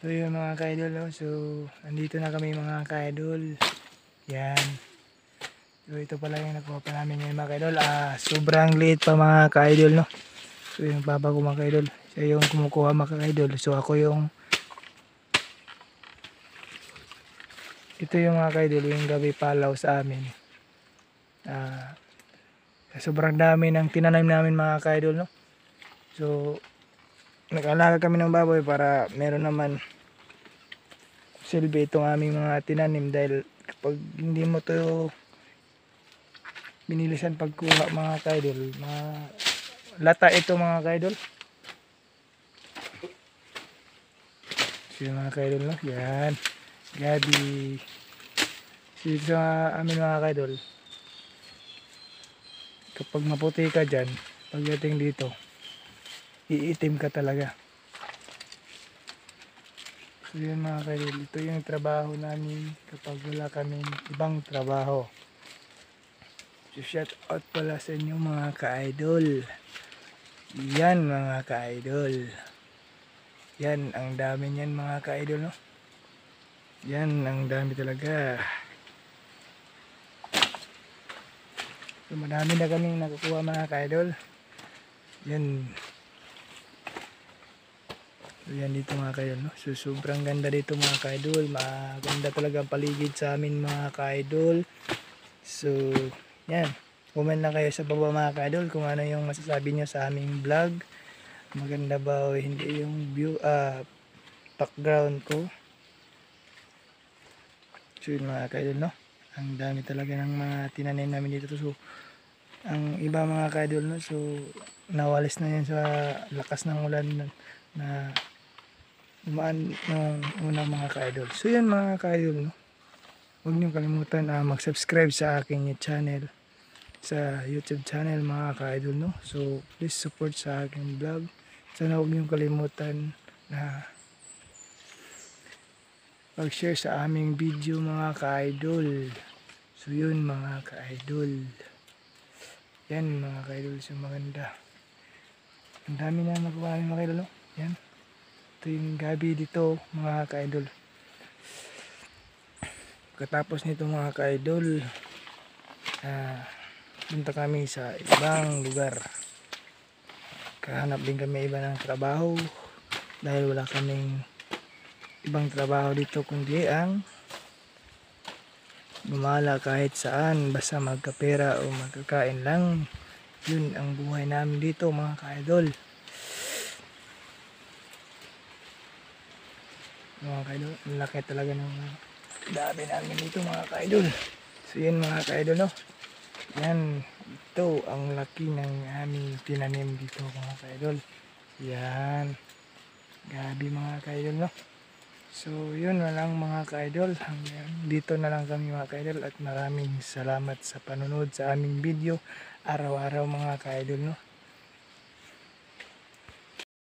So yun mga ka-idol, no? So andito na kami mga ka-idol. Yan. So ito pala yung nakuha pa namin ngayon mga ka-idol. Sobrang liit pa mga ka-idol, no? So yung papa ko mga ka-idol, siya yung kumukuha mga ka-idol. So ako yung ito yung mga ka-idol, yung gabi palaw sa amin. Sobrang dami ng tinanim namin mga ka-idol, no? So nag-alaga kami ng baboy para meron naman silbi itong aming mga tinanim, dahil kapag hindi mo to binilisan pagkuha mga ka-idol, mga lata ito mga ka-idol. So yung mga ka-idol, no? Yan, gabi. So sa amin mga ka-idol, kapag maputi ka dyan, pagdating dito iitim ka talaga. So yun mga ka-idol, ito yung trabaho namin kapag wala kaming ibang trabaho. So shout out pala sa inyo mga ka-idol. Yan mga ka-idol. Yan, ang dami niyan mga ka-idol, no? Yan, ang dami talaga. So madami na kaming nakukuha mga ka-idol. Yan. So yan dito mga ka-idol, no? So sobrang ganda dito mga ka-idol. Maganda talaga ang paligid sa amin mga ka-idol. So yan, comment lang kayo sa baba mga ka-idol kung ano yung masasabi nyo sa aming vlog. Maganda ba o hindi yung view, background ko. So yun mga ka-idol, no? Ang dami talaga ng mga tinanim namin dito. So ang iba mga ka-idol, no? So nawalis na yan sa lakas ng ulan na dumaan nung unang mga ka-idol. So yan mga ka-idol, no? Huwag niyo kalimutan mag-subscribe sa aking channel, sa YouTube channel mga ka-idol, no? So please support sa aking vlog. Sana huwag niyo kalimutan na mag-share sa aming video mga ka-idol. So yun mga ka-idol. Yan mga ka-idol, so maganda. Ang dami na nakuha namin mga ka-idol, no? Yan. Ito yung gabi dito mga ka-idol. Pagkatapos nito mga ka-idol, punta kami sa ibang lugar. Kahanap din kami iba ng trabaho dahil wala kaming ibang trabaho dito kundi ang gumala kahit saan, basta magkapera o magkakain lang. Yun ang buhay namin dito mga ka-idol. Mga ka-idol, laki talaga ng dami namin dito mga ka-idol. So yun mga ka-idol, no? Yan, ito ang laki ng aming tinanim dito mga ka-idol. Yan, gabi mga ka-idol, no? So yun na lang mga ka-idol, dito na lang kami mga ka-idol, at maraming salamat sa panonood sa aming video araw-araw mga ka-idol, no?